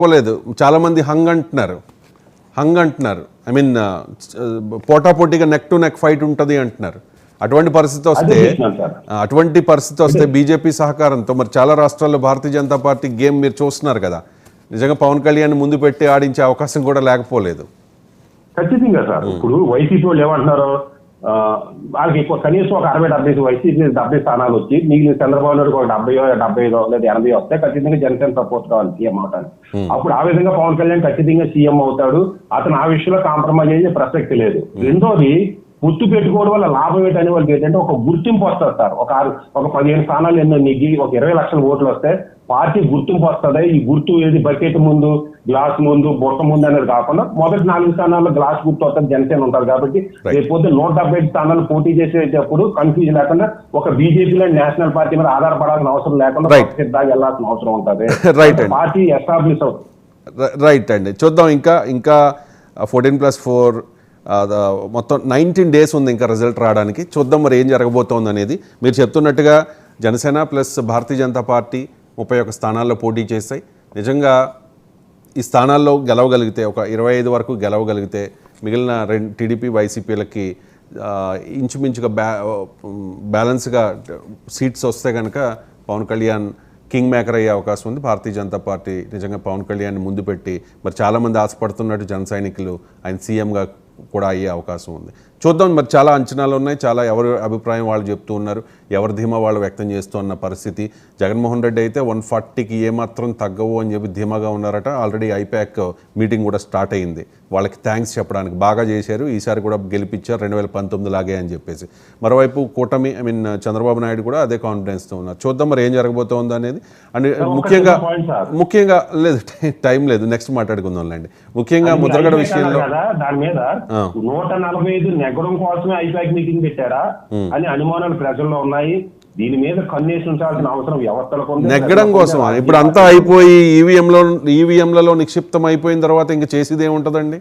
పోలేదు. చాలామంది హంగ్ అంటున్నారు. ఐ మీన్ పోటాపోటీగా నెక్ టు నెక్ ఫైట్ ఉంటుంది అంటున్నారు. అటువంటి పరిస్థితి వస్తే బీజేపీ సహకారంతో మరి చాలా రాష్ట్రాల్లో భారతీయ జనతా పార్టీ గేమ్ మీరు చూస్తున్నారు కదా, నిజంగా పవన్ కళ్యాణ్ ముందు పెట్టి ఆడించే అవకాశం కూడా లేకపోలేదు. ఖచ్చితంగా సార్. ఇప్పుడు వైసీపీ వాళ్ళు ఏమంటున్నారు, వాళ్ళకి ఎక్కువ కనీసం ఒక 60-70 వైసీపీ 70 స్థానాలు వచ్చి మిగిలిన చంద్రబాబు నాయుడు ఒక 70-75 లేదా 80 వస్తే ఖచ్చితంగా జనసేన సపోర్ట్ కావాలి సీఎం అవడానికి. అప్పుడు ఆ విధంగా పవన్ కళ్యాణ్ ఖచ్చితంగా సీఎం అవుతాడు. అతను ఆ విషయంలో కాంప్రమైజ్ అయ్యే ప్రసక్తి లేదు. రెండోది, గుర్తు పెట్టుకోవడం వల్ల లాభం ఏంటనే వాళ్ళకి ఏంటంటే ఒక గుర్తింపు వస్తుంది సార్. ఒక 15 స్థానాలు ఎన్నో నీకు ఒక 20 లక్షల ఓట్లు వస్తే పార్టీ గుర్తింపు వస్తుంది. ఈ గుర్తు ఏది బకెట్ ముందు, గ్లాస్ ముందు, బుట్ట ముందు అనేది కాకుండా మొదటి 4 స్థానాల్లో గ్లాస్ గుర్తు వస్తుంది, జనసేన ఉంటారు. కాబట్టి రేపు 175 స్థానాలు పోటీ చేసేటప్పుడు కన్ఫ్యూజన్ లేకుండా ఒక బీజేపీలో నేషనల్ పార్టీ మీద ఆధారపడాల్సిన అవసరం లేకుండా దాకా వెళ్లాల్సిన అవసరం ఉంటుంది. పార్టీ ఎస్టాబ్లిష్ అవుతుంది. రైట్ అండి, చూద్దాం. ఇంకా 14+4 మొత్తం 19 డేస్ ఉంది ఇంకా రిజల్ట్ రావడానికి. చూద్దాం మరి ఏం జరగబోతోంది అనేది. మీరు చెప్తున్నట్టుగా జనసేన ప్లస్ భారతీయ జనతా పార్టీ 31 స్థానాల్లో పోటీ చేస్తాయి. నిజంగా ఈ స్థానాల్లో గెలవగలిగితే, ఒక 25 వరకు గెలవగలిగితే, మిగిలిన టీడీపీ వైసీపీలకి ఇంచుమించుగా బ్యాలెన్స్గా సీట్స్ వస్తే కనుక పవన్ కళ్యాణ్ కింగ్ మేకర్ అయ్యే అవకాశం ఉంది. భారతీయ జనతా పార్టీ నిజంగా పవన్ కళ్యాణ్ ముందు పెట్టి, మరి చాలామంది ఆశపడుతున్నట్టు జన సైనికులు ఆయన సీఎంగా కూడా అయ్యే అవకాశం ఉంది. చూద్దాం. మరి చాలా అంచనాలు ఉన్నాయి, చాలా ఎవరి అభిప్రాయం వాళ్ళు చెప్తూ ఉన్నారు, ఎవరి ధీమా వాళ్ళు వ్యక్తం చేస్తూ ఉన్న పరిస్థితి. జగన్మోహన్ రెడ్డి అయితే 140కి ఏమాత్రం తగ్గవు అని చెప్పి ధీమాగా ఉన్నారట. ఆల్రెడీ ఐపాక్ మీటింగ్ కూడా స్టార్ట్ అయ్యింది. వాళ్ళకి థ్యాంక్స్ చెప్పడానికి బాగా చేశారు, ఈసారి కూడా గెలిపించారు 2019 లాగే అని చెప్పేసి. మరోవైపు కూటమి చంద్రబాబు నాయుడు కూడా అదే కాన్ఫిడెన్స్తో ఉన్నారు. చూద్దాం మరి ఏం జరగబోతోంది అనేది. అండ్ ముఖ్యంగా లేదు, టైం లేదు, నెక్స్ట్ మాట్లాడుకుందాంలేండి. ముఖ్యంగా ముద్రగడ విషయంలో దాని మీద 145 నెగ్గడం కోసమే ఐపాక్ మీటింగ్ పెట్టారా అని అనుమానాలు ప్రజల్లో ఉన్నాయి. దీని మీద కన్నేసి ఉంచాల్సిన అవసరం వ్యవస్థలకు నెగ్గడం కోసం. ఇప్పుడు అంతా అయిపోయి ఈవీఎంలలో నిక్షిప్తం అయిపోయిన తర్వాత ఇంకా చేసేది ఏముంటదండి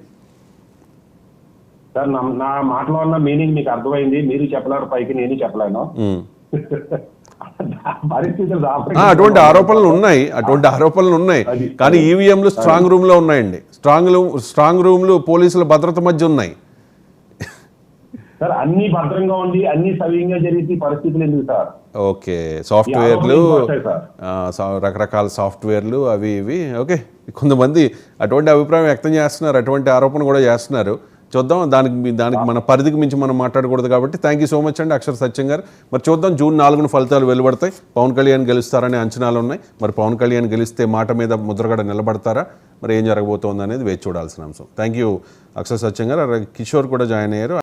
సార్? నా మాటలో ఉన్న మీనింగ్ మీకు అర్థమైంది. మీరు చెప్పలేరు, పైకి నేను చెప్పలేను. అటువంటి ఆరోపణలు ఉన్నాయి కానీ ఈవీఎంలు స్ట్రాంగ్ రూమ్ లో ఉన్నాయండి. స్ట్రాంగ్ రూమ్లు పోలీసుల భద్రత మధ్య ఉన్నాయి సార్. అన్ని భద్రంగా ఉండి అన్ని సవ్యంగా జరిగే పరిస్థితులు ఎందుకు సార్? ఓకే, సాఫ్ట్వేర్లు, రకరకాల సాఫ్ట్వేర్లు అవి ఇవి. ఓకే, కొంతమంది అటువంటి అభిప్రాయం వ్యక్తం చేస్తున్నారు, అటువంటి ఆరోపణ కూడా చేస్తున్నారు. చూద్దాం. దానికి మన పరిధికి మించి మనం మాట్లాడకూడదు కాబట్టి థ్యాంక్ యూ సో మచ్ అండి అక్షర్ సత్యం గారు. మరి చూద్దాం, జూన్ 4న ఫలితాలు వెలువడతాయి. పవన్ కళ్యాణ్ గెలుస్తారనే అంచనాలు ఉన్నాయి. మరి పవన్ కళ్యాణ్ గెలిస్తే మాట మీద ముద్రగడ నిలబడతారా, మరి ఏం జరగబోతోంది అనేది వేచి చూడాల్సిన అంశం. థ్యాంక్ యూ అక్షర్ సత్యం గారు. కిషోర్ కూడా జాయిన్ అయ్యారు.